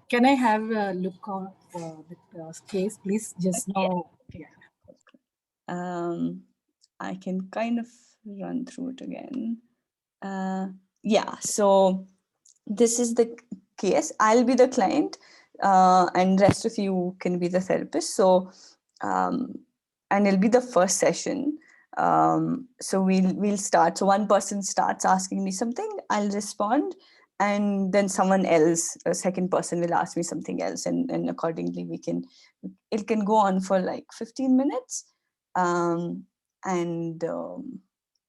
Can I have a look on the case, please? Just now. Yeah. I can kind of run through it again. Yeah, so this is the case. I'll be the client, and rest of you can be the therapist. So, and it'll be the first session. So we'll start. So one person starts asking me something, I'll respond, and then someone else, a second person, will ask me something else, and accordingly it can go on for like 15 minutes.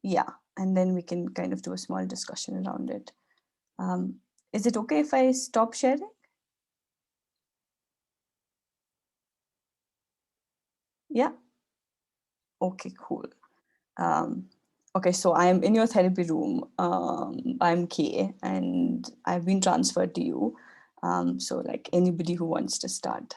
Yeah, and then we can kind of do a small discussion around it. Is it okay if I stop sharing? Yeah. Okay, cool. Okay, so I'm in your therapy room. I'm Kay, and I've been transferred to you. So like anybody who wants to start.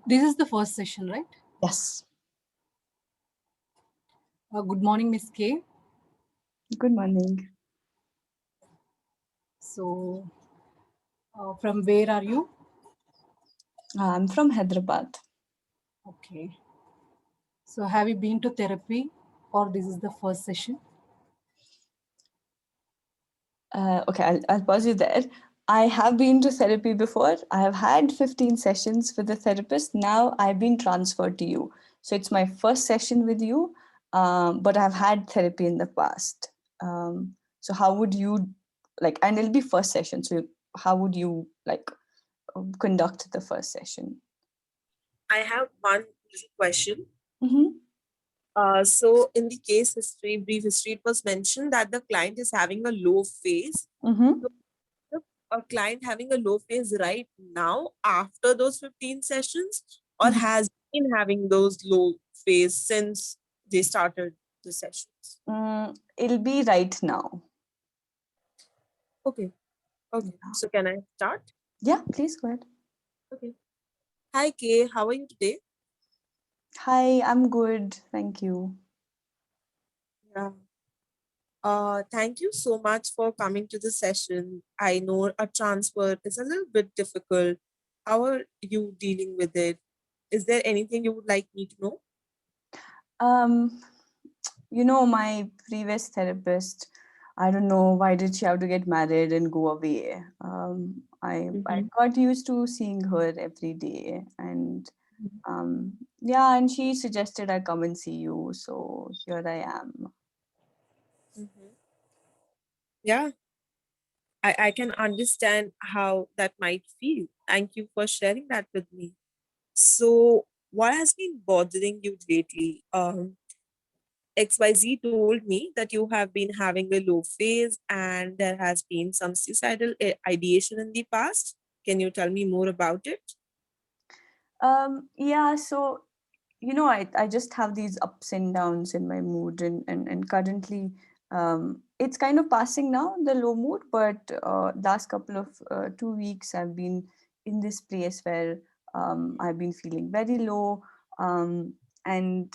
This is the first session, right? Yes. Good morning, Miss K. Good morning. So, from where are you? I'm from Hyderabad. Okay. So, have you been to therapy, or this is the first session? Okay, I'll pause you there. I have been to therapy before. I have had 15 sessions with a therapist. Now I've been transferred to you. So it's my first session with you, but I've had therapy in the past. So how would you like, and it'll be first session. So how would you like conduct the first session? I have one little question. Mm-hmm. So in the case history, brief history, it was mentioned that the client is having a low phase. Mm-hmm. So a client having a low phase right now after those 15 sessions, or has been having those low phase since they started the sessions? It'll be right now. Okay. Okay. Yeah. So can I start? Yeah, please go ahead. Okay. Hi, Kay. How are you today? Hi, I'm good. Thank you. Yeah. Thank you so much for coming to the session. I know a transfer is a little bit difficult. How are you dealing with it? Is there anything you would like me to know? My previous therapist, I don't know why did she have to get married and go away. I got used to seeing her every day, and yeah, and she suggested I come and see you, so here I am. Yeah, I can understand how that might feel. Thank you for sharing that with me. So, what has been bothering you lately? XYZ told me that you have been having a low phase and there has been some suicidal ideation in the past. Can you tell me more about it? Yeah, so I just have these ups and downs in my mood, and currently it's kind of passing now, the low mood, but last couple of 2 weeks I've been in this place where I've been feeling very low, and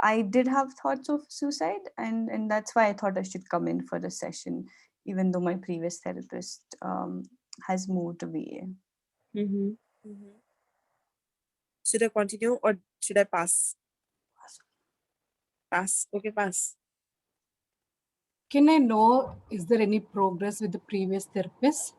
I did have thoughts of suicide, and that's why I thought I should come in for a session, even though my previous therapist has moved away. Should I continue or should I pass? Pass. Okay, pass. Can I know, is there any progress with the previous therapist?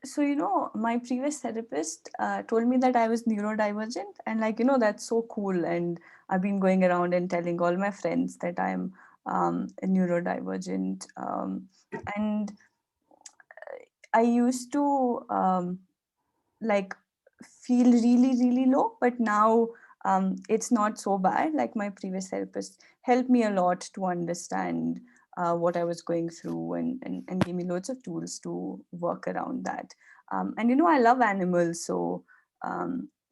So, my previous therapist told me that I was neurodivergent, and that's so cool. And I've been going around and telling all my friends that I'm neurodivergent. And I used to like feel really, really low, but now it's not so bad. Like my previous therapist helped me a lot to understand what I was going through, and gave me loads of tools to work around that. And I love animals, so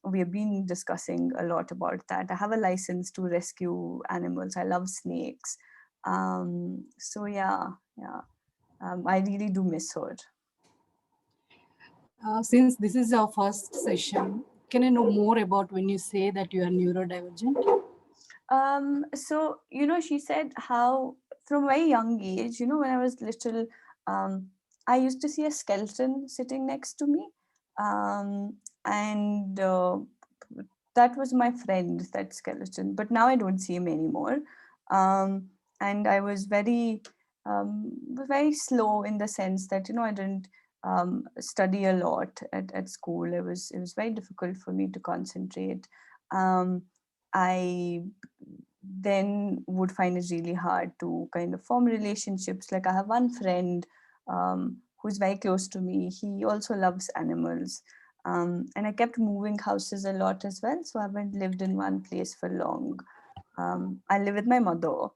we have been discussing a lot about that. I have a license to rescue animals. I love snakes. So yeah. I really do miss her. Since this is our first session, Can I know more about when you say that you are neurodivergent? So, she said how from a very young age, when I was little, I used to see a skeleton sitting next to me. And that was my friend, that skeleton. But now I don't see him anymore. And I was very slow in the sense that, I didn't study a lot at school. It was very difficult for me to concentrate. I then would find it really hard to kind of form relationships. Like I have one friend who's very close to me. He also loves animals. And I kept moving houses a lot as well. So I haven't lived in one place for long. I live with my mother.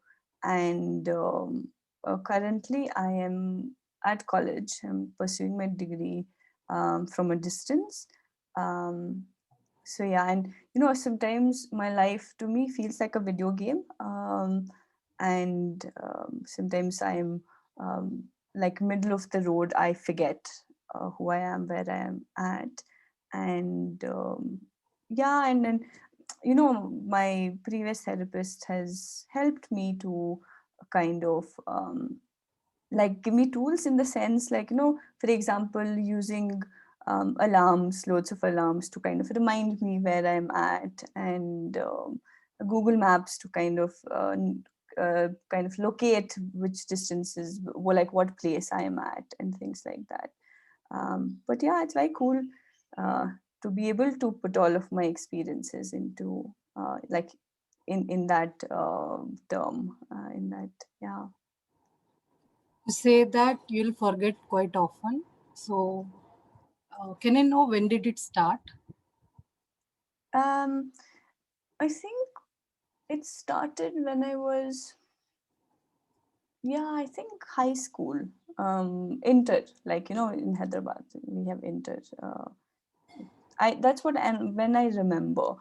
And currently I am at college. I'm pursuing my degree from a distance. Um, so yeah, and sometimes my life to me feels like a video game, and sometimes I'm like middle of the road. I forget who I am, where I am at, and yeah, and then my previous therapist has helped me to kind of like give me tools in the sense like for example using alarms, loads of alarms to kind of remind me where I'm at, and Google Maps to kind of locate which distances, like what place I am at and things like that. But yeah, it's very cool uh, to be able to put all of my experiences into like in that term in that yeah. You say that you'll forget quite often. So, can I know when did it start? I think it started when I was, yeah, I think high school. Inter, like in Hyderabad, we have inter. That's what, and when I remember,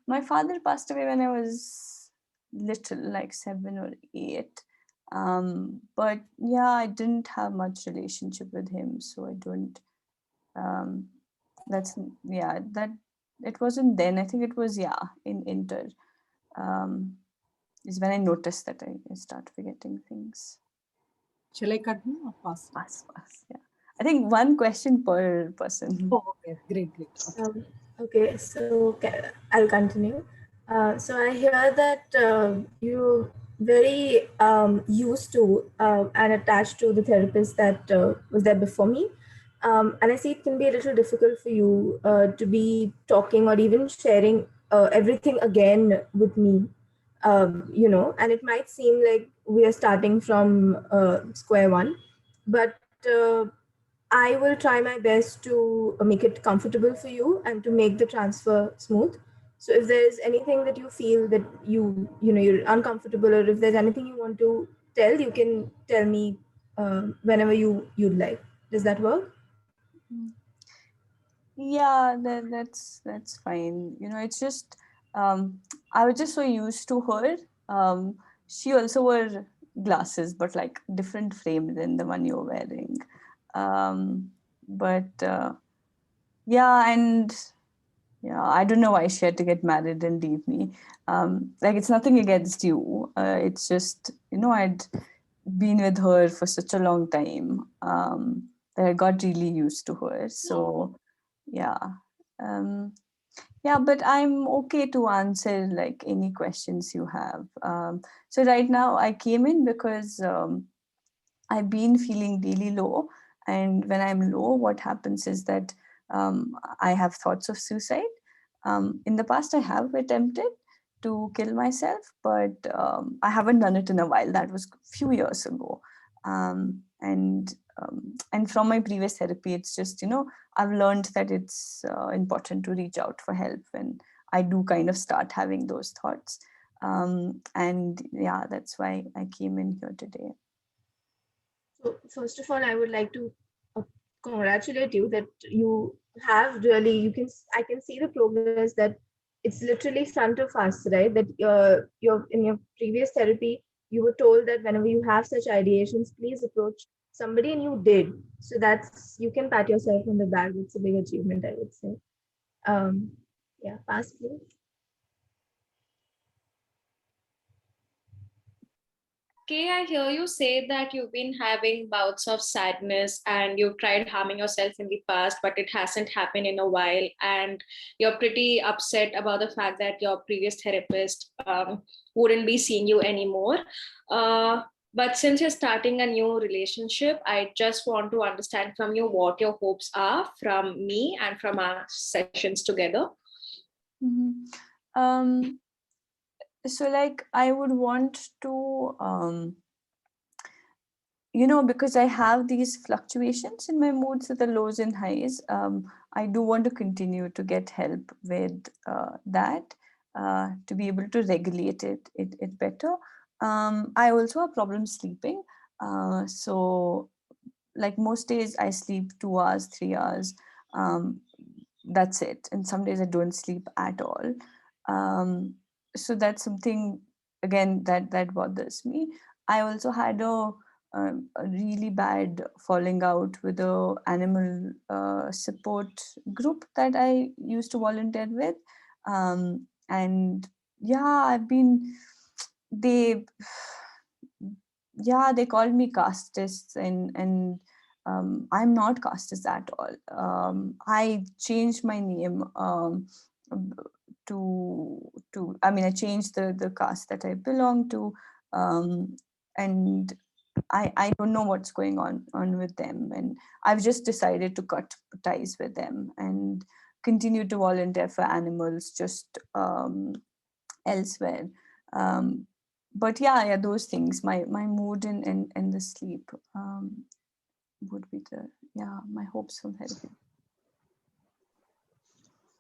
my father passed away when I was little, like 7 or 8. But yeah, I didn't have much relationship with him, so I don't. Um, that's yeah, that it wasn't then. I think it was in inter. Um, is when I noticed that I start forgetting things. Shall I continue or pass? Pass. Yeah. I think one question per person. Oh, okay. Great, great. Okay. Okay, so I'll continue. So I hear that you very used to and attached to the therapist that was there before me. And I see it can be a little difficult for you to be talking or even sharing everything again with me, and it might seem like we are starting from square one, but I will try my best to make it comfortable for you and to make the transfer smooth. So if there's anything that you feel that you're uncomfortable, or if there's anything you want to tell, you can tell me whenever you'd like. Does that work? Mm. Yeah, that's fine. It's just I was just so used to her. She also wore glasses, but like different frame than the one you're wearing. But yeah, and yeah, I don't know why she had to get married and leave me. Like it's nothing against you. It's just I'd been with her for such a long time that I got really used to her. So yeah. Um, yeah, but I'm okay to answer like any questions you have. So right now I came in because I've been feeling really low. And when I'm low, what happens is that I have thoughts of suicide. In the past, I have attempted to kill myself, but I haven't done it in a while. That was a few years ago. And from my previous therapy, it's just, I've learned that it's important to reach out for help when I do kind of start having those thoughts. And yeah, that's why I came in here today. So first of all, I would like to uh, congratulate you that you have really I can see the progress, that it's literally front of us, right? That you're in your previous therapy, you were told that whenever you have such ideations, please approach somebody, and you did. So that's, you can pat yourself on the back. It's a big achievement, I would say. Yeah, pass please. Okay, I hear you say that you've been having bouts of sadness and you've tried harming yourself in the past, but it hasn't happened in a while. And you're pretty upset about the fact that your previous therapist wouldn't be seeing you anymore. Uh, but since you're starting a new relationship, I just want to understand from you what your hopes are from me and from our sessions together. So like I would want to because I have these fluctuations in my moods with the lows and highs, I do want to continue to get help with that, to be able to regulate it better. I also have problems sleeping. So like most days I sleep 2 hours, 3 hours. Um, that's it. And some days I don't sleep at all. Um, so that's something again that bothers me. I also had a really bad falling out with a animal support group that I used to volunteer with, and yeah, they they called me casteist, and I'm not casteist at all. I changed my name to I mean I changed the caste that I belong to, um, and I don't know what's going on with them, and I've just decided to cut ties with them and continue to volunteer for animals just elsewhere. Um, but yeah, those things, my mood and the sleep would be the my hopes for therapy.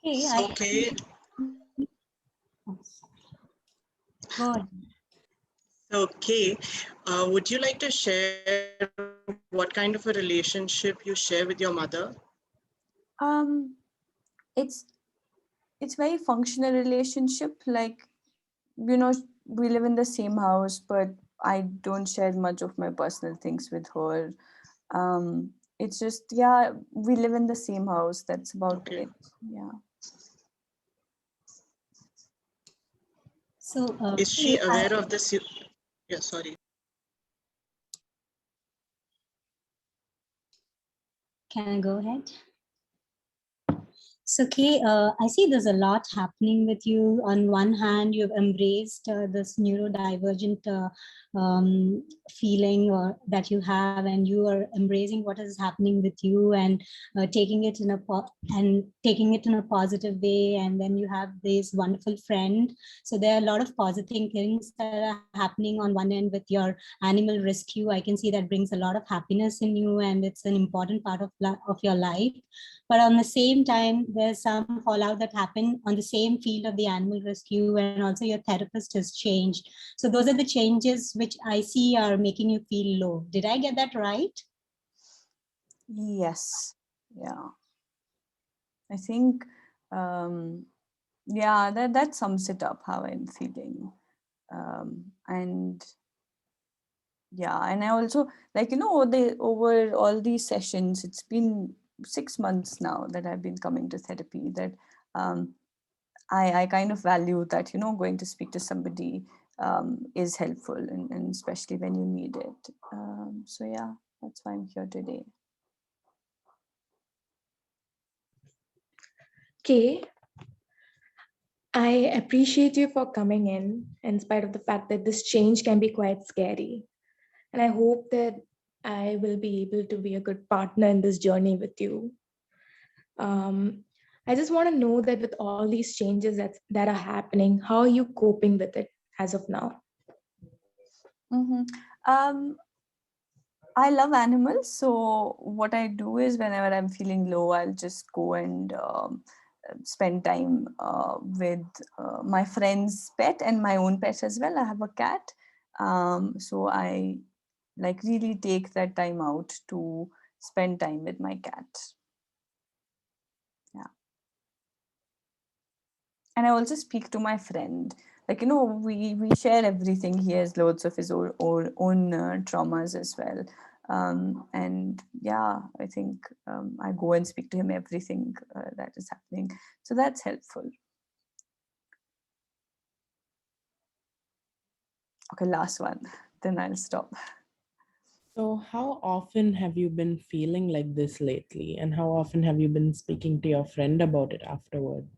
Hey, Okay. go ahead. Okay. Would you like to share what kind of a relationship you share with your mother? Um, it's it's very functional relationship. Like, we live in the same house, but I don't share much of my personal things with her. It's just, we live in the same house. That's about Okay. it. Yeah. So, Is she aware of this? Yeah, sorry. can I go ahead? So, Kay, I see there's a lot happening with you. On one hand, you've embraced this neurodivergent feeling or that you have, and you are embracing what is happening with you and taking it in taking it in a positive way. And then you have this wonderful friend. So there are a lot of positive things that are happening on one end with your animal rescue. I can see that brings a lot of happiness in you, and it's an important part of your life. But on the same time, there's some fallout that happened on the same field of the animal rescue, and also your therapist has changed. So those are the changes which I see are making you feel low. Did I get that right? Yes. Yeah. I think, that sums it up how I'm feeling. And and I also, like, over all these sessions, it's been 6 months now that I've been coming to therapy, that um, I kind of value that, going to speak to somebody is helpful, and especially when you need it. So yeah, that's why I'm here today. Okay, I appreciate you for coming in spite of the fact that this change can be quite scary. And I hope that I will be able to be a good partner in this journey with you. Um, I just want to know that with all these changes that are happening, how are you coping with it as of now? Mm-hmm. I love animals, so what I do is whenever I'm feeling low, I'll just go and spend time with my friend's pet and my own pet as well. I have a cat, so I like really take that time out to spend time with my cat. Yeah, and I also speak to my friend. Like, we share everything. He has loads of his own traumas as well. And yeah, I think I go and speak to him everything that is happening. So that's helpful. Okay, last one, then I'll stop. So how often have you been feeling like this lately? And how often have you been speaking to your friend about it afterward?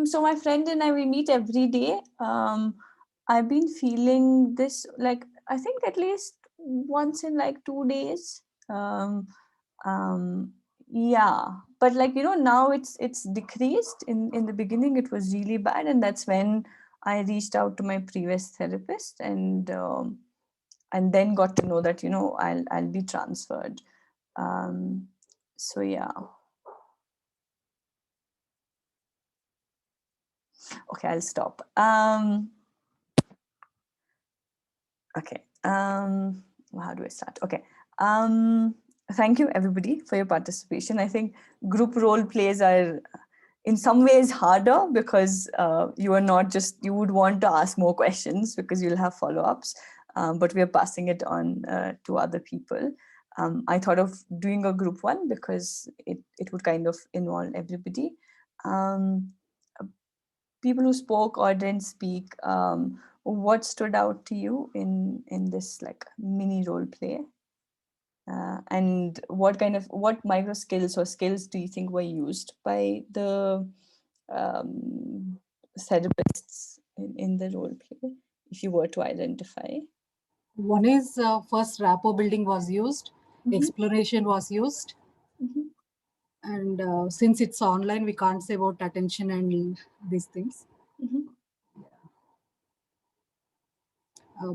So my friend and I, we meet every day. I've been feeling this, like, I think at least once in like 2 days. Yeah, but like, now it's decreased. In the beginning it was really bad, and that's when I reached out to my previous therapist, and then got to know that I'll be transferred. So yeah. Okay, I'll stop. Okay. How do I start? Okay. Thank you everybody for your participation. I think group role plays are in some ways harder because you would want to ask more questions because you'll have follow-ups, but we are passing it on to other people. I thought of doing a group one because it would kind of involve everybody. People who spoke or didn't speak, what stood out to you in this like mini role play, and what micro skills or skills do you think were used by the therapists in the role play, if you were to identify? One is first rapport building was used, exploration was used, and since it's online, we can't say about attention and these things.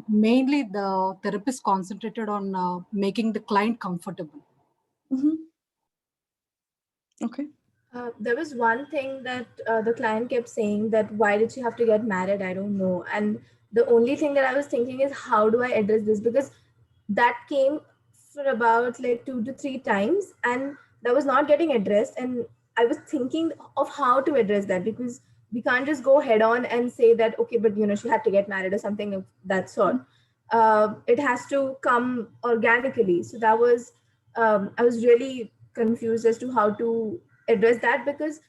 Mainly, the therapist concentrated on making the client comfortable. Okay. There was one thing that the client kept saying, that why did she have to get married? I don't know. And the only thing that I was thinking is, how do I address this? Because that came for about like 2 to 3 times, and that was not getting addressed. And I was thinking of how to address that, because we can't just go head on and say that, okay, but she had to get married or something of that sort. It has to come organically. So that was, I was really confused as to how to address that, because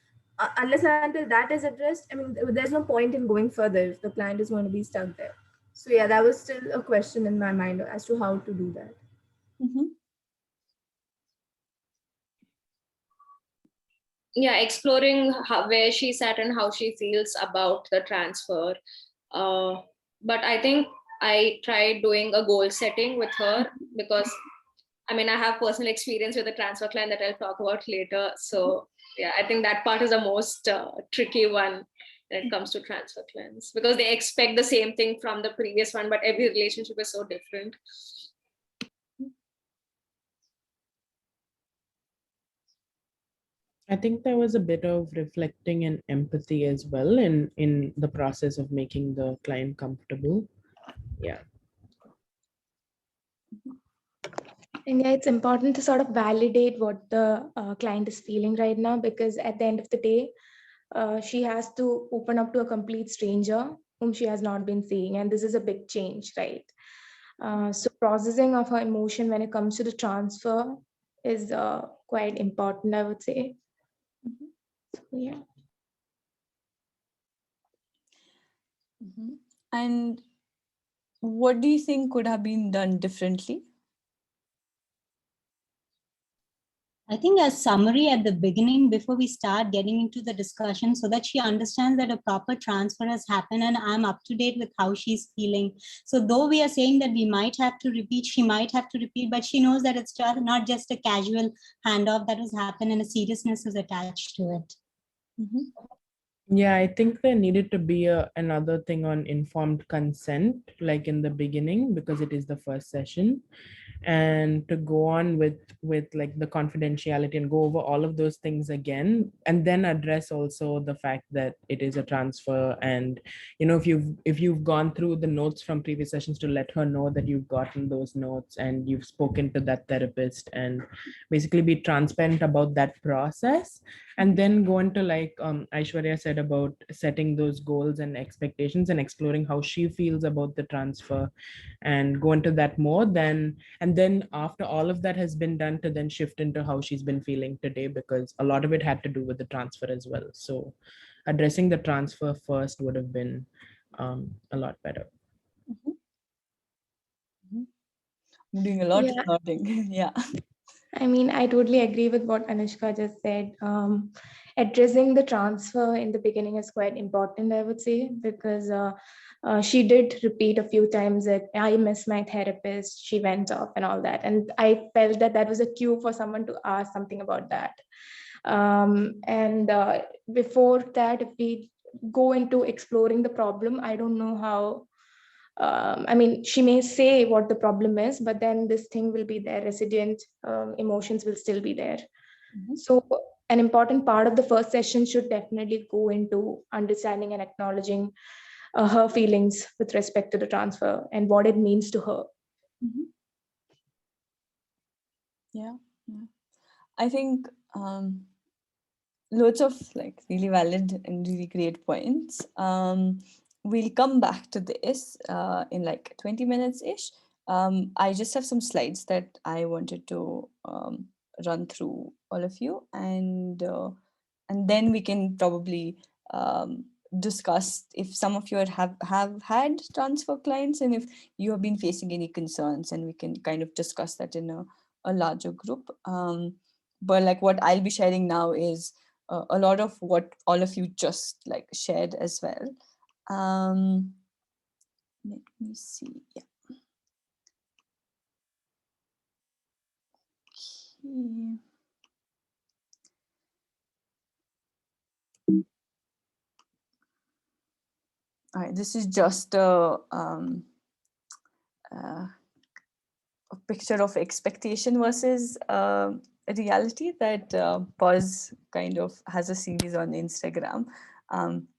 unless and until that is addressed, I mean, there's no point in going further if the client is going to be stuck there. So yeah, that was still a question in my mind as to how to do that. Yeah, exploring where she's at and how she feels about the transfer. But I think I tried doing a goal setting with her, because I mean, I have personal experience with a transfer client that I'll talk about later. So yeah, I think that part is the most tricky one when it comes to transfer clients, because they expect the same thing from the previous one, but every relationship is so different. I think there was a bit of reflecting and empathy as well in the process of making the client comfortable. Yeah. And yeah, it's important to sort of validate what the client is feeling right now, because at the end of the day, she has to open up to a complete stranger whom she has not been seeing. And this is a big change, right? So processing of her emotion when it comes to the transfer is quite important, I would say. So, yeah. And what do you think could have been done differently? I think a summary at the beginning before we start getting into the discussion, so that she understands that a proper transfer has happened and I'm up to date with how she's feeling. So though we are saying that we might have to repeat, she might have to repeat, but she knows that it's just not just a casual handoff that has happened and a seriousness is attached to it. Yeah, I think there needed to be another thing on informed consent, like in the beginning, because it is the first session, and to go on with like the confidentiality and go over all of those things again, and then address also the fact that it is a transfer. And if you've gone through the notes from previous sessions, to let her know that you've gotten those notes and you've spoken to that therapist, and basically be transparent about that process. and then go into like Aishwarya said about setting those goals and expectations and exploring how she feels about the transfer, and go into that more then. And then after all of that has been done, to then shift into how she's been feeling today, because a lot of it had to do with the transfer as well. So addressing the transfer first would have been a lot better. I'm doing a lot of Yeah. nodding. Yeah. I mean, I totally agree with what Anushka just said. Addressing the transfer in the beginning is quite important, I would say, because she did repeat a few times that I miss my therapist, she went off and all that. And I felt that that was a cue for someone to ask something about that. And before that, if we go into exploring the problem, I don't know how. I mean, she may say what the problem is, but then this thing will be there, resident emotions will still be there. So, an important part of the first session should definitely go into understanding and acknowledging her feelings with respect to the transfer and what it means to her. Yeah. I think loads of like really valid and really great points. We'll come back to this in like 20 minutes ish. I just have some slides that I wanted to run through all of you, and then we can probably discuss if some of you have had transfer clients, and if you have been facing any concerns, and we can kind of discuss that in a larger group. But like what I'll be sharing now is a lot of what all of you just like shared as well. Let me see. Yeah. Okay. All right, this is just a picture of expectation versus reality that Pause kind of has a series on Instagram.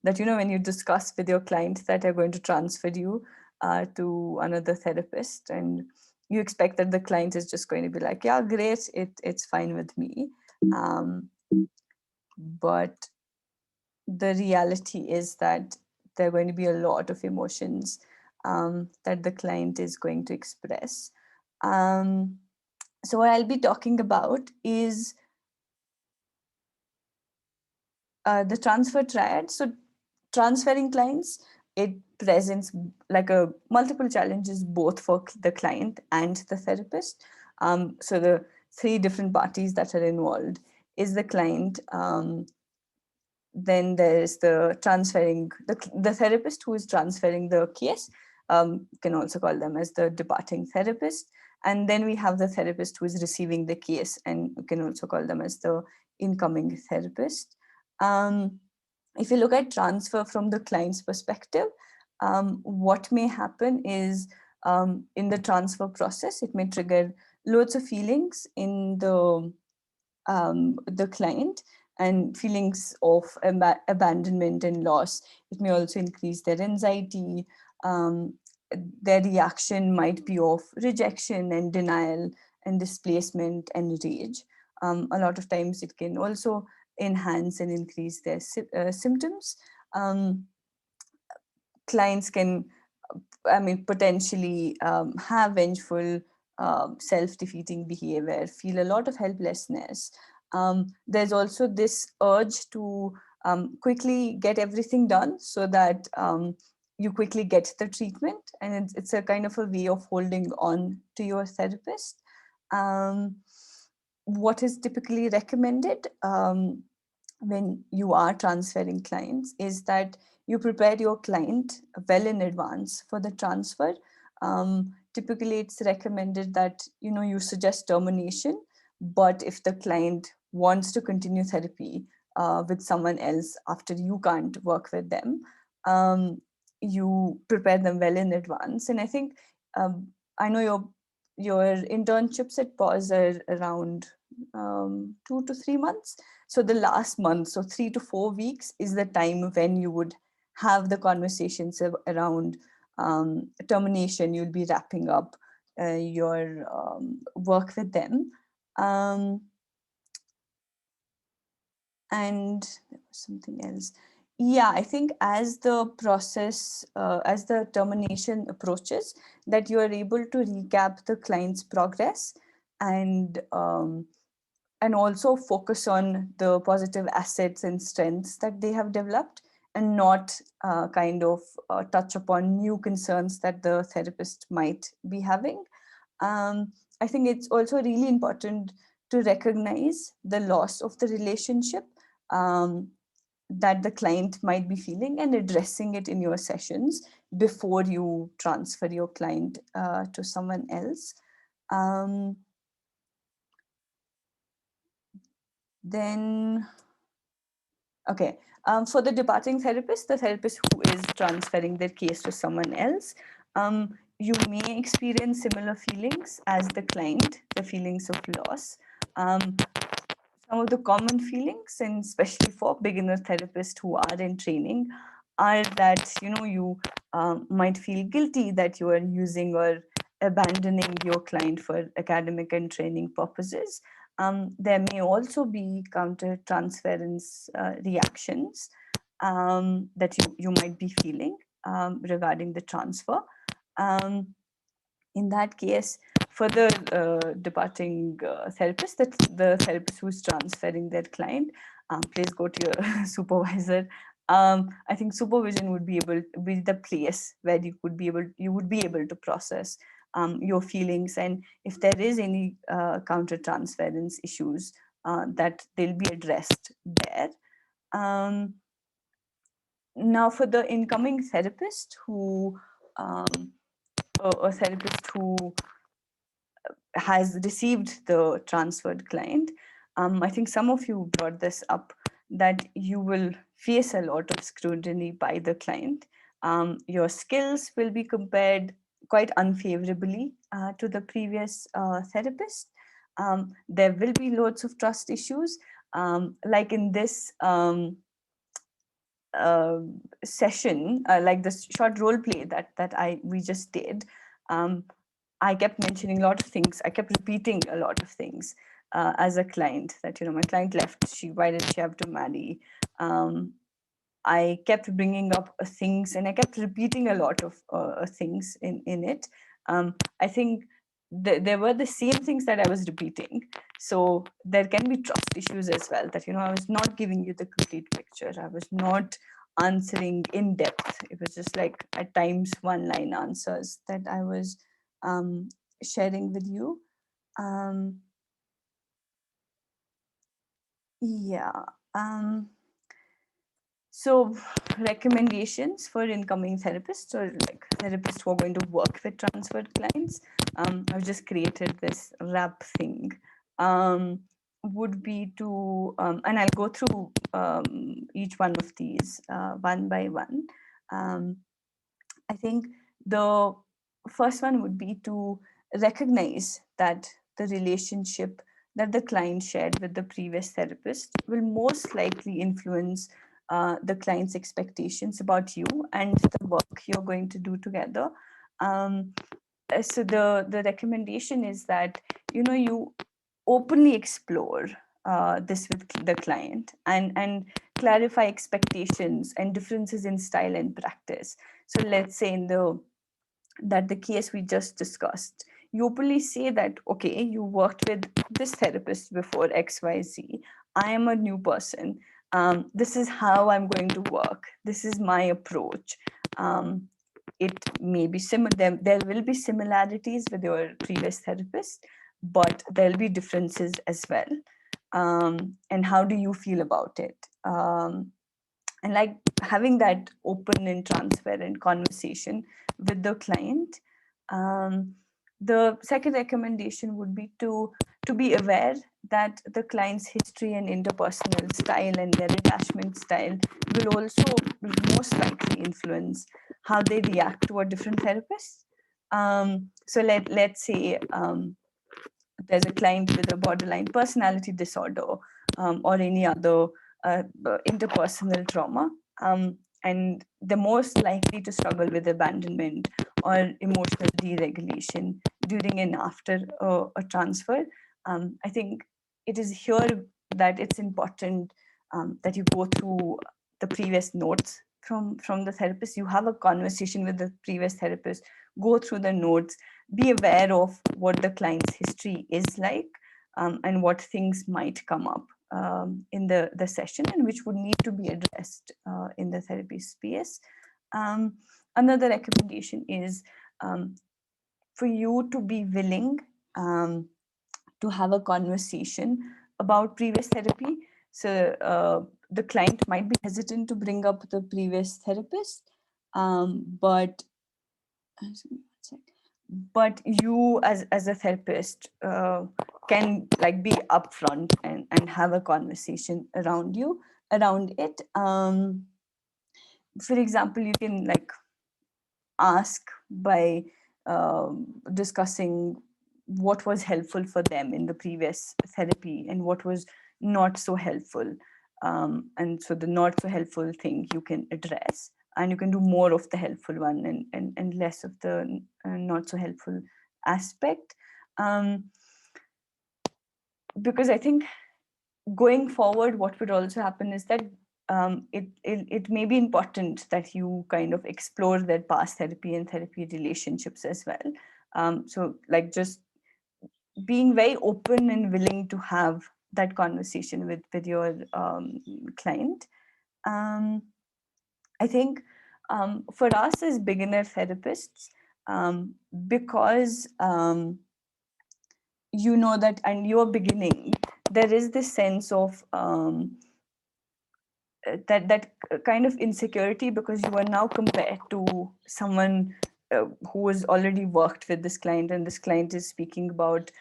That, you know, when you discuss with your client that they're going to transfer you to another therapist, and you expect that the client is just going to be like, yeah, great, it's fine with me. But the reality is that there are going to be a lot of emotions that the client is going to express. So what I'll be talking about is the transfer triad. So transferring clients, it presents like a multiple challenges both for the client and the therapist. So the three different parties that are involved is the client. Then there's the the therapist who is transferring the case. You can also call them as the departing therapist. And then we have the therapist who is receiving the case, and you can also call them as the incoming therapist. If you look at transfer from the client's perspective, what may happen is in the transfer process, it may trigger loads of feelings in the client, and feelings of abandonment and loss. It may also increase their anxiety. Their reaction might be of rejection and denial and displacement and rage. A lot of times it can also enhance and increase their symptoms. Clients can, potentially have vengeful, self-defeating behavior, feel a lot of helplessness. There's also this urge to quickly get everything done so that you quickly get the treatment, and it's a kind of a way of holding on to your therapist. What is typically recommended when you are transferring clients is that you prepare your client well in advance for the transfer. Typically, it's recommended that you suggest termination, but if the client wants to continue therapy with someone else after you can't work with them, you prepare them well in advance. And I think I know your internships at Pause are around 2 to 3 months. So the last month, so 3 to 4 weeks, is the time when you would have the conversations around termination. You'll be wrapping up your work with them. And there was something else. Yeah, I think as the process, as the termination approaches, that you are able to recap the client's progress and also focus on the positive assets and strengths that they have developed, and not kind of touch upon new concerns that the therapist might be having. I think it's also really important to recognize the loss of the relationship um, that the client might be feeling, and addressing it in your sessions before you transfer your client to someone else. Um, then, okay, for the departing therapist, the therapist who is transferring their case to someone else, you may experience similar feelings as the client, the feelings of loss. Um, some of the common feelings, and especially for beginner therapists who are in training, are that you might feel guilty that you are using or abandoning your client for academic and training purposes. There may also be counter transference reactions that you might be feeling regarding the transfer. In that case, for the departing therapist, that's the therapist who's transferring their client, please go to your supervisor. I think supervision would be the place where you would be able to process your feelings, and if there is any counter transference issues, that they'll be addressed there. Now, for the incoming therapist who a therapist who has received the transferred client, I think some of you brought this up, that you will face a lot of scrutiny by the client. Your skills will be compared quite unfavorably to the previous therapist. There will be loads of trust issues, like in this session, like this short role play that we just did. I kept mentioning a lot of things. I kept repeating a lot of things as a client, that my client left. Why did she have to marry? I kept bringing up things, and I kept repeating a lot of things in it. I think there were the same things that I was repeating. So there can be trust issues as well, that I was not giving you the complete picture. I was not answering in depth. It was just like at times one-line answers that I was sharing with you. Yeah. So recommendations for incoming therapists, or like therapists who are going to work with transferred clients, I've just created this wrap thing, would be to, and I'll go through each one of these one by one. I think the first one would be to recognize that the relationship that the client shared with the previous therapist will most likely influence the client's expectations about you and the work you're going to do together. So the recommendation is that you openly explore this with the client, and clarify expectations and differences in style and practice. So let's say in the case we just discussed, you openly say that, okay, you worked with this therapist before XYZ. I am a new person. This is how I'm going to work. This is my approach. It may be similar. There will be similarities with your previous therapist, but there'll be differences as well. And how do you feel about it? And like having that open and transparent conversation with the client. The second recommendation would be to be aware that the client's history and interpersonal style and their attachment style will also most likely influence how they react to a different therapist. So let's say there's a client with a borderline personality disorder, or any other interpersonal trauma, and they're most likely to struggle with abandonment or emotional deregulation during and after a transfer. I think it is here that it's important that you go through the previous notes from the therapist. You have a conversation with the previous therapist, go through the notes, be aware of what the client's history is like, and what things might come up in the session and which would need to be addressed in the therapy space. Another recommendation is for you to be willing to have a conversation about previous therapy. So the client might be hesitant to bring up the previous therapist, but you as a therapist can like be upfront and have a conversation around it. For example, you can like ask by discussing what was helpful for them in the previous therapy and what was not so helpful. And so the not so helpful thing you can address, and you can do more of the helpful one and less of the not so helpful aspect. Because I think going forward, what would also happen is that it may be important that you kind of explore their past therapy and therapy relationships as well. So like just being very open and willing to have that conversation with your client. I think for us as beginner therapists, because you know that and you're beginning, there is this sense of that kind of insecurity, because you are now compared to someone who has already worked with this client, and this client is speaking about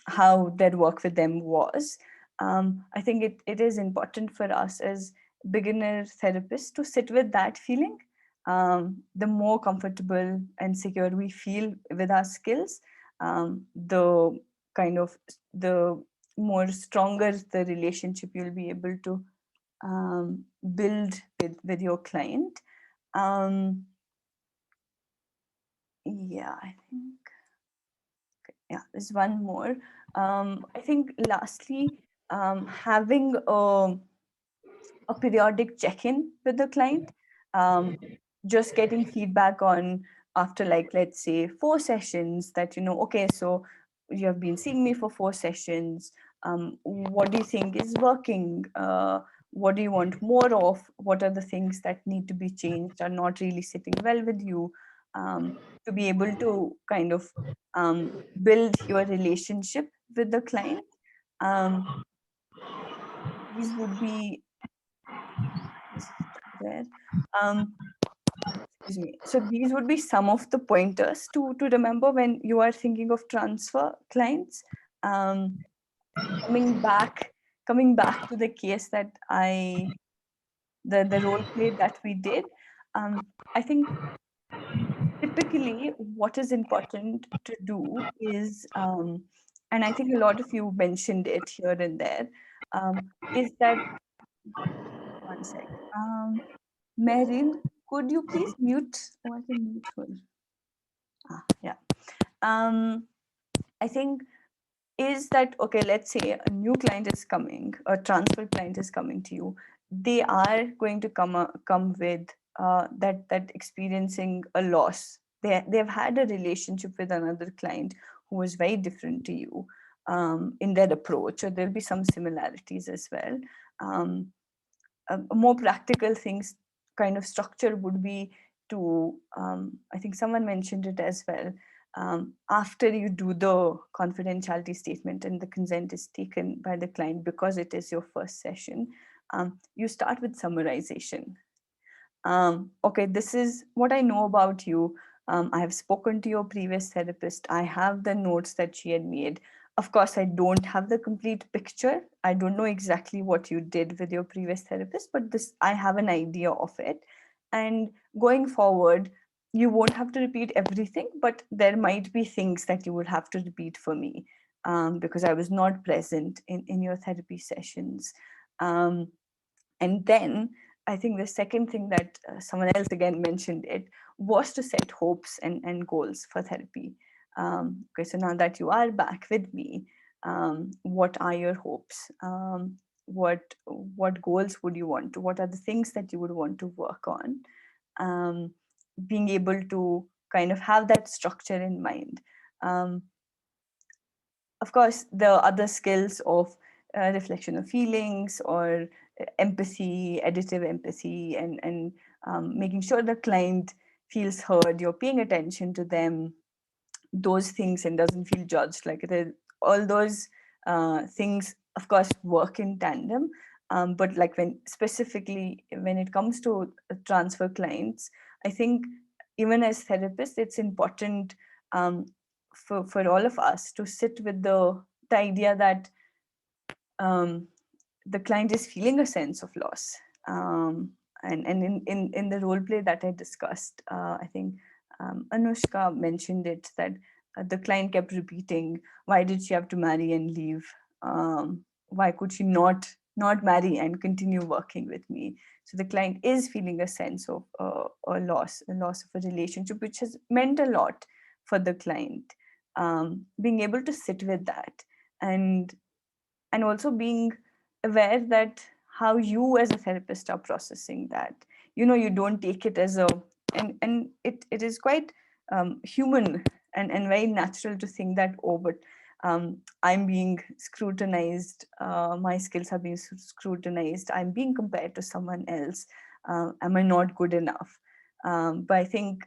how their work with them was. I think it is important for us as beginner therapists to sit with that feeling. The more comfortable and secure we feel with our skills, the kind of the more stronger the relationship you'll be able to build with your client. Yeah, I think, yeah, there's one more. I think lastly, having a periodic check-in with the client, just getting feedback on after like, let's say 4 sessions that, okay, so you have been seeing me for 4 sessions. What do you think is working? What do you want more of? What are the things that need to be changed, are not really sitting well with you? To be able to kind of build your relationship with the client. These would be there. Excuse me. So these would be some of the pointers to remember when you are thinking of transfer clients. Coming back to the case that the role play that we did, I think typically what is important to do is, and I think a lot of you mentioned it here and there, is that, one sec. Meryl, could you please mute? Oh, I can mute her. Yeah. I think is that, okay, let's say a new client is coming, a transfer client is coming to you. They are going to come with that experiencing a loss. They've had a relationship with another client who was very different to you in their approach, or there'll be some similarities as well. A more practical things kind of structure would be to, I think someone mentioned it as well, after you do the confidentiality statement and the consent is taken by the client, because it is your first session, you start with summarization. Okay, this is what I know about you. I have spoken to your previous therapist. I have the notes that she had made. Of course, I don't have the complete picture. I don't know exactly what you did with your previous therapist, but this, I have an idea of it. And going forward, you won't have to repeat everything, but there might be things that you would have to repeat for me because I was not present in your therapy sessions. And then I think the second thing that someone else again mentioned it was to set hopes and goals for therapy. Okay, so now that you are back with me, what are your hopes? what goals would you want to, what are the things that you would want to work on, being able to kind of have that structure in mind. Of course, the other skills of reflection of feelings or empathy, additive empathy, and making sure the client feels heard, you're paying attention to them, those things, and doesn't feel judged. Like all those things, of course, work in tandem. But like specifically when it comes to transfer clients, I think even as therapists, it's important for all of us to sit with the idea that the client is feeling a sense of loss. And in the role play that I discussed, I think Anushka mentioned it, that the client kept repeating, why did she have to marry and leave? Why could she not marry and continue working with me? So the client is feeling a sense of a loss of a relationship, which has meant a lot for the client. Being able to sit with that, and also being aware that how you as a therapist are processing that, you don't take it as a, and it is quite human and very natural to think that, oh, but I'm being scrutinized, my skills are being scrutinized, I'm being compared to someone else, am I not good enough? But I think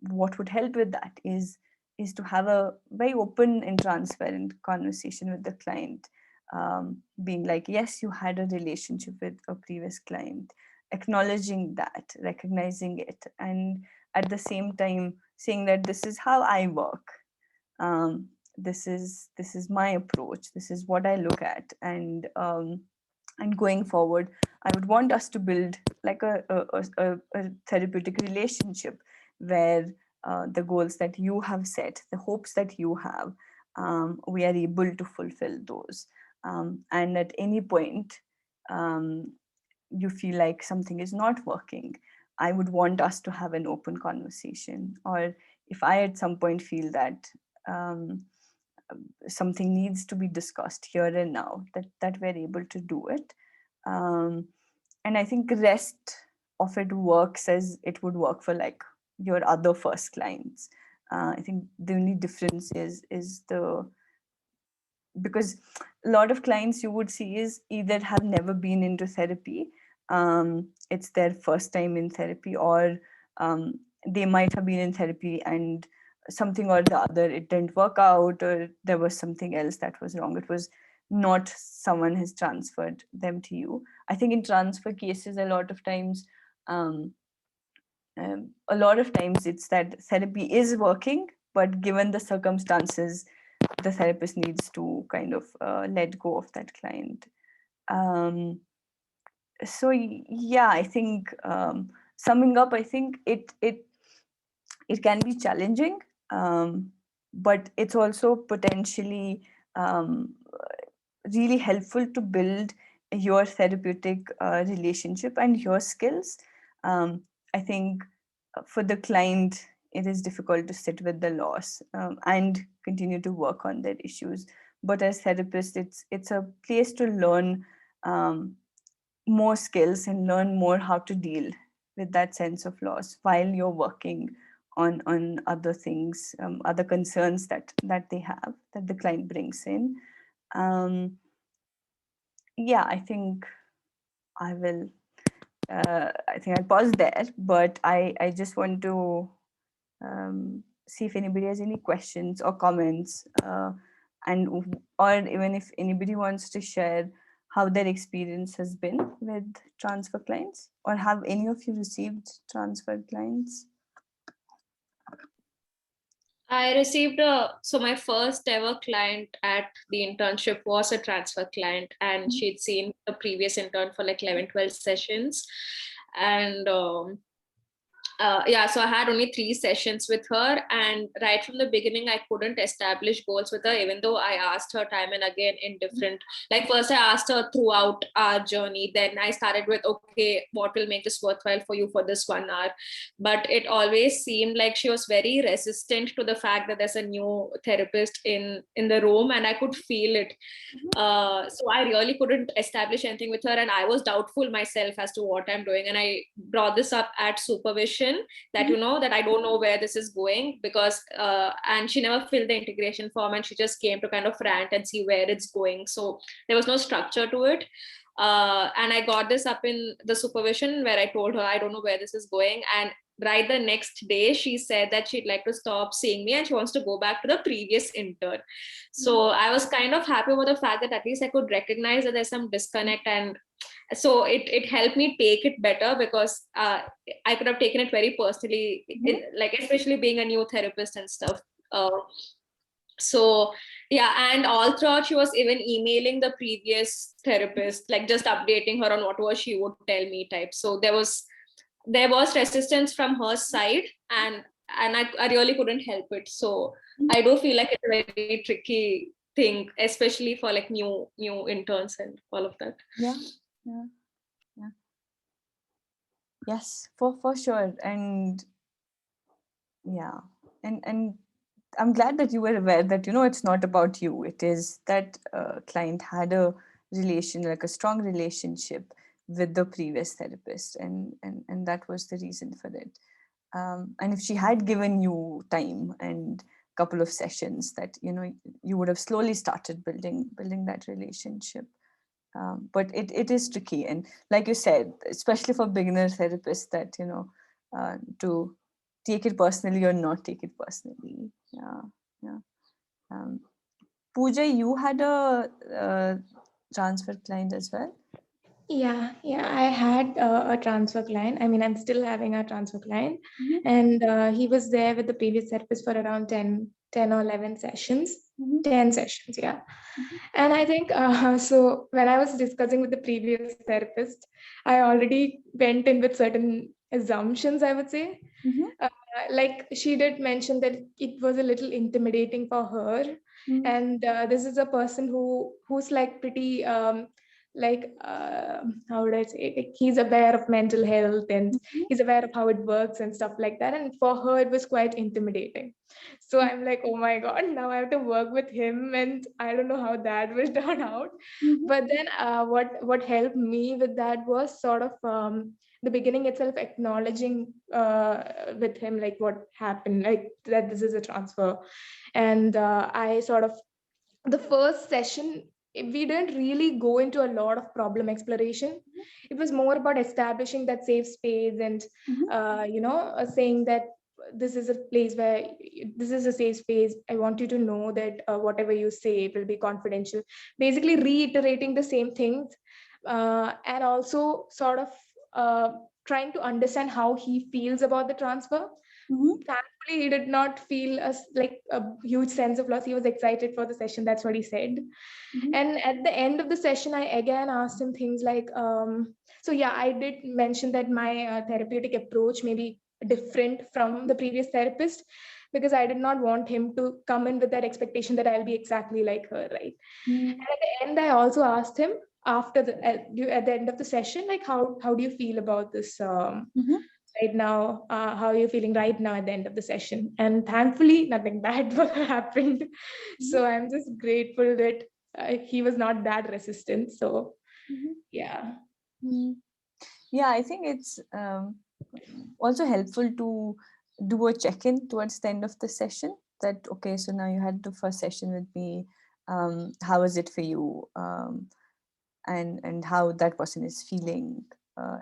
what would help with that is to have a very open and transparent conversation with the client, being like, yes, you had a relationship with a previous client, acknowledging that, recognizing it, and at the same time saying that this is how I work, this is my approach, this is what I look at, and going forward, I would want us to build like a therapeutic relationship where the goals that you have set, the hopes that you have, we are able to fulfill those. And at any point, you feel like something is not working, I would want us to have an open conversation. Or if I at some point feel that something needs to be discussed here and now, that we're able to do it. And I think the rest of it works as it would work for like your other first clients. I think the only difference is the, because a lot of clients you would see is either have never been into therapy, it's their first time in therapy, or they might have been in therapy and something or the other, it didn't work out, or there was something else that was wrong, it was not someone has transferred them to you. I think in transfer cases, a lot of times it's that therapy is working, but given the circumstances, the therapist needs to kind of let go of that client. So yeah, I think summing up, I think it can be challenging, but it's also potentially really helpful to build your therapeutic relationship and your skills. I think for the client, it is difficult to sit with the loss and continue to work on their issues. But as therapists, it's a place to learn more skills and learn more how to deal with that sense of loss while you're working on other things, other concerns that they have, that the client brings in. Yeah, I think I will. I think I'll pause there, but I just want to see if anybody has any questions or comments, or even if anybody wants to share how their experience has been with transfer clients, or have any of you received transfer clients? I received so my first ever client at the internship was a transfer client, and she'd seen a previous intern for like 11, 12 sessions. And so I had only 3 sessions with her, and right from the beginning I couldn't establish goals with her, even though I asked her time and again in different, like first I asked her throughout our journey, then I started with, okay, what will make this worthwhile for you for this 1 hour. But it always seemed like she was very resistant to the fact that there's a new therapist in the room, and I could feel it. So I really couldn't establish anything with her, and I was doubtful myself as to what I'm doing. And I brought this up at supervision that, that I don't know where this is going, because and she never filled the integration form, and she just came to kind of rant and see where it's going. So there was no structure to it. And I got this up in the supervision where I told her I don't know where this is going, and right the next day she said that she'd like to stop seeing me and she wants to go back to the previous intern. So I was kind of happy with the fact that at least I could recognize that there's some disconnect, and so it helped me take it better, because I could have taken it very personally, like especially being a new therapist and stuff. So yeah, and all throughout she was even emailing the previous therapist, like just updating her on whatever she would tell me type. So there was resistance from her side, and I really couldn't help it. So I do feel like it's a very tricky thing, especially for like new interns and all of that. Yeah. Yes, for sure. And yeah, and I'm glad that you were aware that, it's not about you. It is that client had a relation, like a strong relationship with the previous therapist, and that was the reason for it. And if she had given you time and couple of sessions, that you would have slowly started building that relationship. But it is tricky, and like you said, especially for beginner therapists, that to take it personally or not take it personally. Yeah. Pooja, you had a transfer client as well. Yeah, I had a transfer client. I mean, I'm still having a transfer client, and he was there with the previous therapist for around 10 or 11 sessions. 10 sessions, yeah. And I think, so when I was discussing with the previous therapist, I already went in with certain assumptions, I would say. Like she did mention that it was a little intimidating for her. And this is a person who's like pretty how would I say, like he's aware of mental health, and he's aware of how it works and stuff like that, and for her it was quite intimidating. So I'm like, oh my god, now I have to work with him, and I don't know how that will turn out. But then what helped me with that was sort of the beginning itself, acknowledging with him like what happened, like that this is a transfer. And I sort of, the first session, we didn't really go into a lot of problem exploration. It was more about establishing that safe space, and saying that this is a place where, this is a safe space, I want you to know that whatever you say will be confidential, basically reiterating the same things, and also sort of trying to understand how he feels about the transfer. Thankfully, he did not feel a huge sense of loss. He was excited for the session. That's what he said. And at the end of the session, I again asked him things like, so yeah, I did mention that my therapeutic approach may be different from the previous therapist, because I did not want him to come in with that expectation that I'll be exactly like her, right? And at the end, I also asked him after at the end of the session, like, how do you feel about this right now? How are you feeling right now at the end of the session? And thankfully, nothing bad happened. So I'm just grateful that he was not that resistant. So yeah. Yeah, I think it's also helpful to do a check-in towards the end of the session, that okay, so now you had the first session with me, how was it for you, and how that person is feeling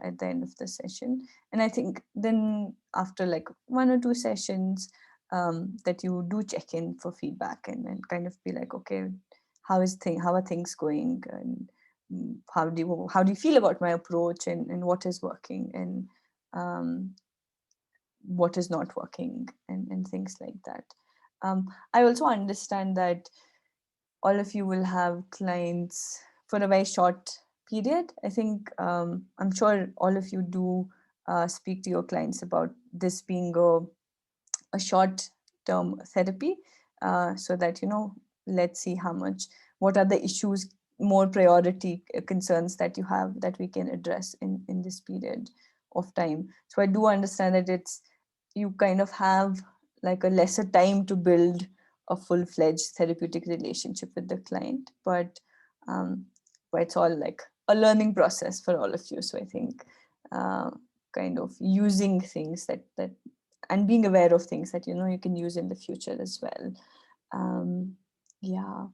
at the end of the session. And I think then after like 1 or 2 sessions, that you do check in for feedback, and kind of be like, okay, how are things going, and how do you feel about my approach, and what is working, and what is not working, and things like that. I also understand that all of you will have clients for a very short period. I think I'm sure all of you do speak to your clients about this being a short-term therapy, so that, let's see what are the issues, more priority concerns that you have that we can address in this period of time. So I do understand that you kind of have like a lesser time to build a full-fledged therapeutic relationship with the client, but it's all like a learning process for all of you. So I think kind of using things that and being aware of things that you can use in the future as well. Yeah.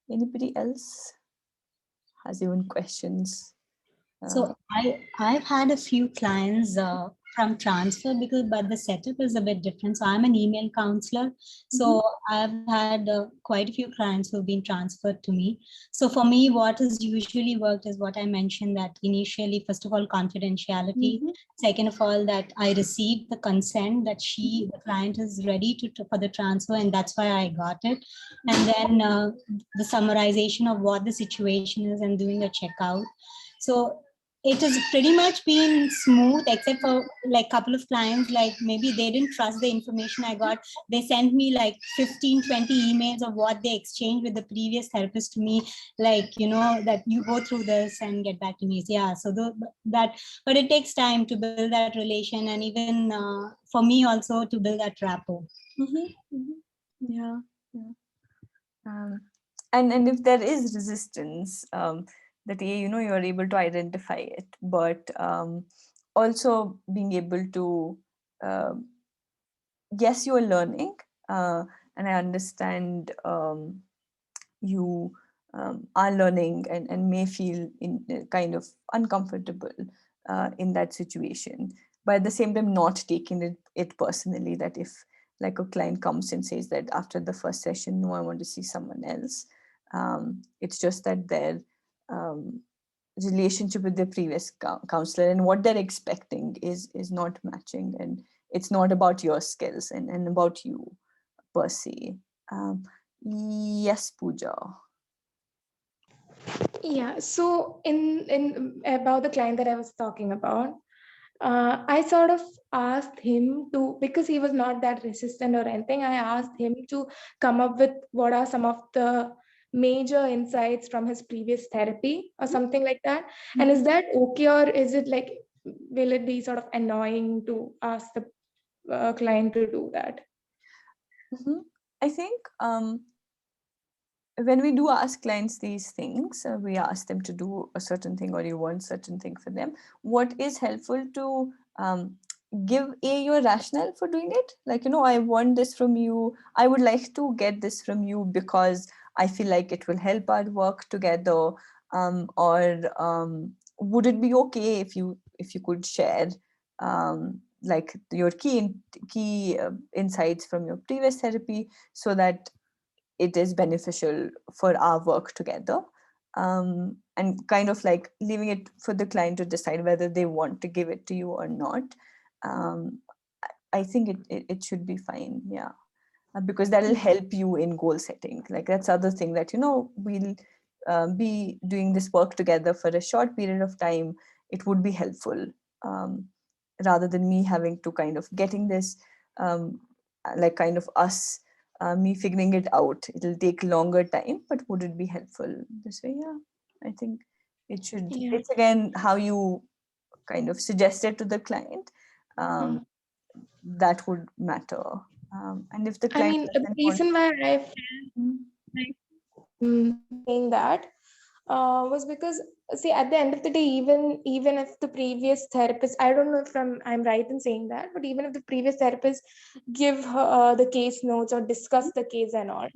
Anybody else has even questions? So I've had a few clients from transfer but the setup is a bit different. So I'm an email counselor. So I've had quite a few clients who've been transferred to me. So for me, what has usually worked is what I mentioned, that initially, first of all, confidentiality. Second of all, that I received the consent that the client is ready for the transfer, and that's why I got it. And then the summarization of what the situation is and doing a checkout. So it has pretty much been smooth, except for like a couple of clients, like maybe they didn't trust the information I got. They sent me like 15, 20 emails of what they exchanged with the previous therapist to me, like, that you go through this and get back to me. Yeah, so but it takes time to build that relation, and even for me also to build that rapport. Yeah. And if there is resistance, that you're able to identify it, but also being able to yes, you are learning, and I understand you are learning and may feel kind of uncomfortable in that situation, but at the same time not taking it personally, that if like a client comes and says that after the first session, no, I want to see someone else. It's just that their relationship with their previous counselor and what they're expecting is not matching, and it's not about your skills and about you per se. Yes, Pooja. Yeah, so in about the client that I was talking about, I sort of asked him to, because he was not that resistant or anything, I asked him to come up with what are some of the major insights from his previous therapy or something like that. And is that okay, or is it like, will it be sort of annoying to ask the client to do that? I think when we do ask clients these things, we ask them to do a certain thing, or you want certain thing for them. What is helpful to give your rationale for doing it? Like, I want this from you. I would like to get this from you because I feel like it will help our work together. Or would it be okay if you could share like your key insights from your previous therapy, so that it is beneficial for our work together, and kind of like leaving it for the client to decide whether they want to give it to you or not. I think it should be fine, yeah, because that'll help you in goal setting. Like, that's other thing that we'll be doing this work together for a short period of time. It would be helpful, rather than me having to kind of getting this like kind of us me figuring it out. It'll take longer time, but would it be helpful this way? Yeah, I think it should. Yeah. It's again how you kind of suggest it to the client, that would matter. And if the I client mean, the doesn't want, reason why I felt like saying that was because, see, at the end of the day, even if the previous therapist, I don't know if I'm right in saying that, but even if the previous therapist give her the case notes or discuss the case and all,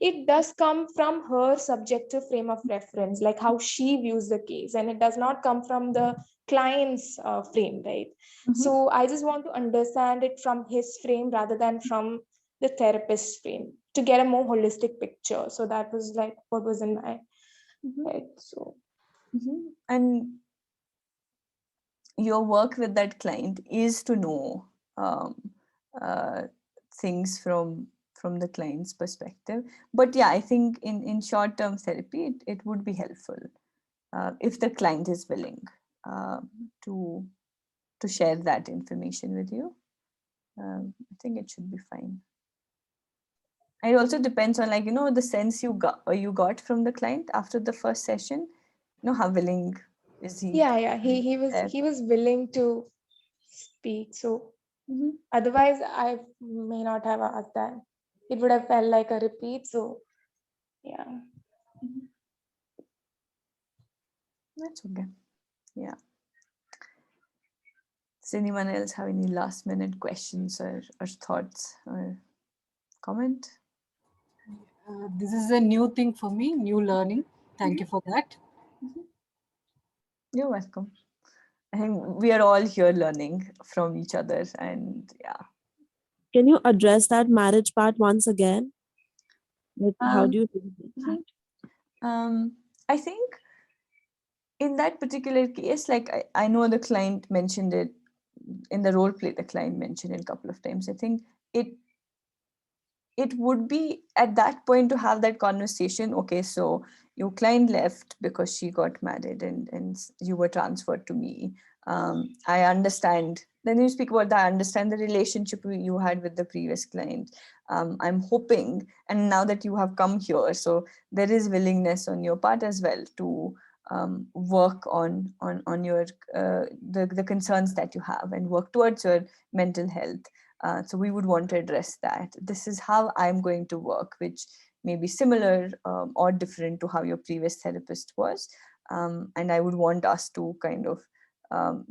it does come from her subjective frame of reference, like how she views the case, and it does not come from the client's frame, right? So I just want to understand it from his frame rather than from the therapist's frame, to get a more holistic picture. So that was like what was in my head. So and your work with that client is to know uh, things from the client's perspective. But yeah, I think in short-term therapy, it would be helpful if the client is willing to to share that information with you. I think it should be fine. And it also depends on, like, the sense you got from the client after the first session. How willing is he? Yeah, he was willing to speak. So otherwise, I may not have asked that. It would have felt like a repeat. So yeah. That's okay. Yeah. Does anyone else have any last minute questions or thoughts or comment? This is a new thing for me, new learning. Thank you for that. You're welcome. I think we are all here learning from each other, and yeah. Can you address that marriage part once again? Like, how do you do that? I think in that particular case, like I know the client mentioned it in the role play, the client mentioned it a couple of times. I think it would be at that point to have that conversation. Okay, so your client left because she got married and you were transferred to me. I understand. Then you speak about that. I understand the relationship you had with the previous client. I'm hoping, and now that you have come here, so there is willingness on your part as well to work on your the concerns that you have and work towards your mental health. So we would want to address that. This is how I'm going to work, which may be similar or different to how your previous therapist was. And I would want us to kind of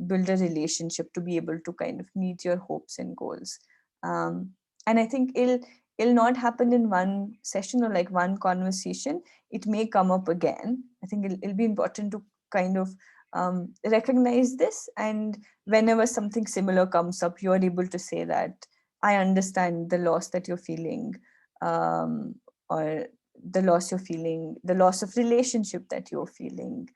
build a relationship to be able to kind of meet your hopes and goals. And I think it'll not happen in one session or like one conversation. It may come up again. I think it'll be important to kind of recognize this, and whenever something similar comes up, you're able to say that I understand the loss that you're feeling, or the loss you're feeling, the loss of relationship that you're feeling.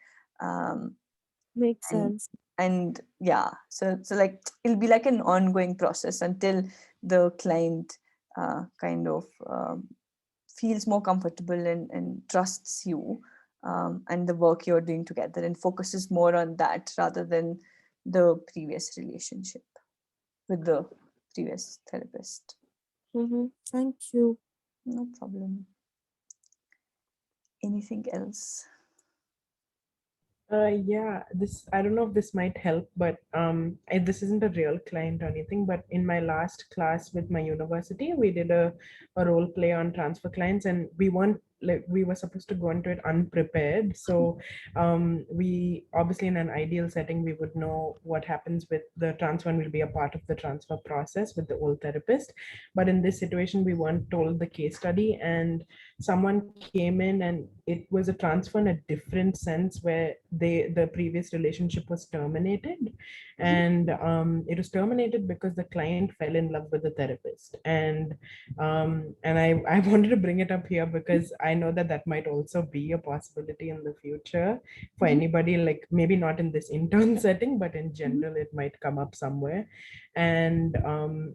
Makes sense. And yeah, so like it'll be like an ongoing process until the client kind of feels more comfortable and trusts you, and the work you're doing together, and focuses more on that rather than the previous relationship with the previous therapist. Thank you. No problem. Anything else? Yeah, I don't know if this might help, but this isn't a real client or anything, but in my last class with my university, we did a role play on transfer clients, and we were supposed to go into it unprepared. So we obviously, in an ideal setting, we would know what happens with the transfer and will be a part of the transfer process with the old therapist. But in this situation, we weren't told the case study, and someone came in and it was a transfer in a different sense where the previous relationship was terminated, and it was terminated because the client fell in love with the therapist. And I wanted to bring it up here because I know that might also be a possibility in the future for anybody, like maybe not in this intern setting, but in general it might come up somewhere. And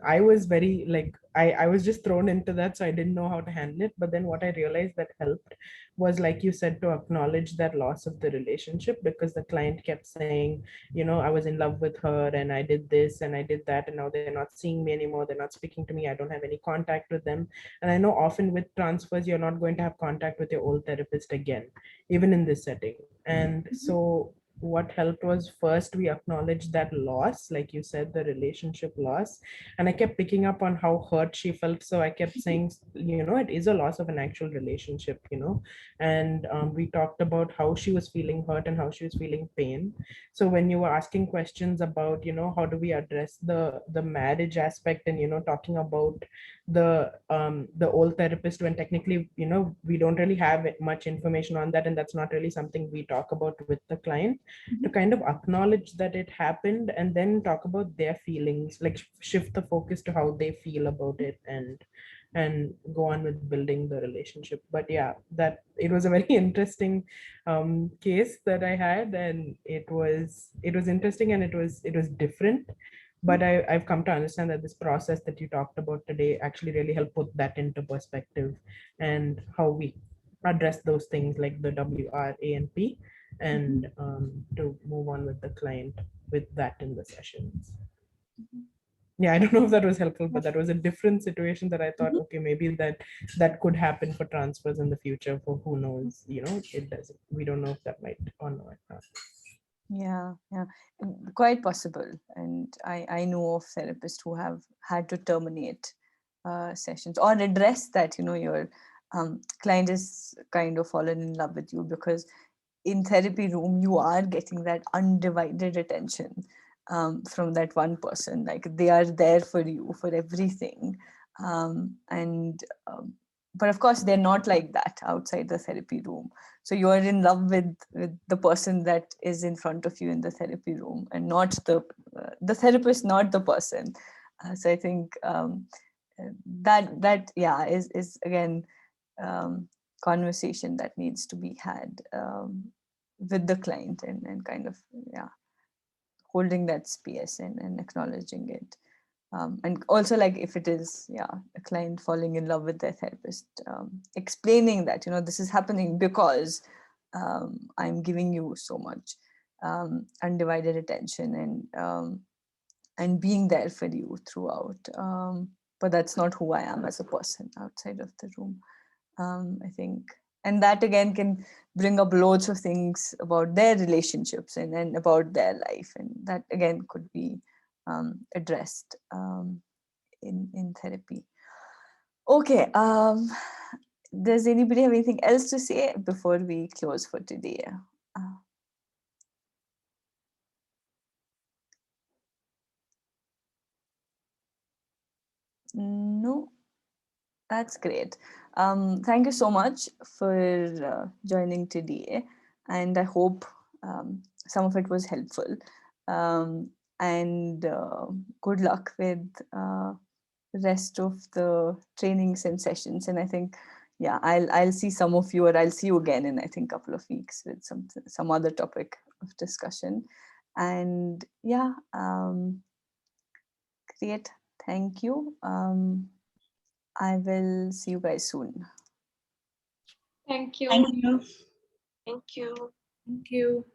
I was very like I was just thrown into that, so I didn't know how to handle it. But then what I realized that helped was, like you said, to acknowledge that loss of the relationship, because the client kept saying, I was in love with her and I did this and I did that, and now they're not seeing me anymore, they're not speaking to me, I don't have any contact with them. And I know often with transfers you're not going to have contact with your old therapist again, even in this setting. And so what helped was, first we acknowledged that loss, like you said, the relationship loss. And I kept picking up on how hurt she felt, so I kept saying, it is a loss of an actual relationship. And we talked about how she was feeling hurt and how she was feeling pain. So when you were asking questions about, how do we address the marriage aspect, and talking about the old therapist, when technically, we don't really have much information on that, and that's not really something we talk about with the client, to kind of acknowledge that it happened, and then talk about their feelings, like shift the focus to how they feel about it, and go on with building the relationship. But yeah, that it was a very interesting case that I had, and it was interesting, and it was different. But I've come to understand that this process that you talked about today actually really helped put that into perspective, and how we address those things like the WR, A, and P. and to move on with the client with that in the sessions. Yeah, I don't know if that was helpful, but that was a different situation that I thought, okay, maybe that could happen for transfers in the future. For who knows, it doesn't. We don't know if that might or not. Yeah, quite possible. And I know of therapists who have had to terminate sessions or address that, your client is kind of fallen in love with you, because in therapy room, you are getting that undivided attention from that one person. Like, they are there for you for everything. But of course, they're not like that outside the therapy room. So you're in love with the person that is in front of you in the therapy room, and not the therapist, not the person. So I think that is again conversation that needs to be had with the client, and kind of holding that space and acknowledging it. And also, like, if it is a client falling in love with their therapist, explaining that this is happening because I'm giving you so much undivided attention, and being there for you throughout, but that's not who I am as a person outside of the room. I think, and that again can bring up loads of things about their relationships and about their life, and that again could be addressed in therapy. Okay, does anybody have anything else to say before we close for today? No, that's great. Thank you so much for joining today, and I hope some of it was helpful. And good luck with the rest of the trainings and sessions. And I think, I'll see some of you, or I'll see you again in, I think, a couple of weeks with some other topic of discussion. And great. Thank you. I will see you guys soon. Thank you. Thank you. Thank you. Thank you.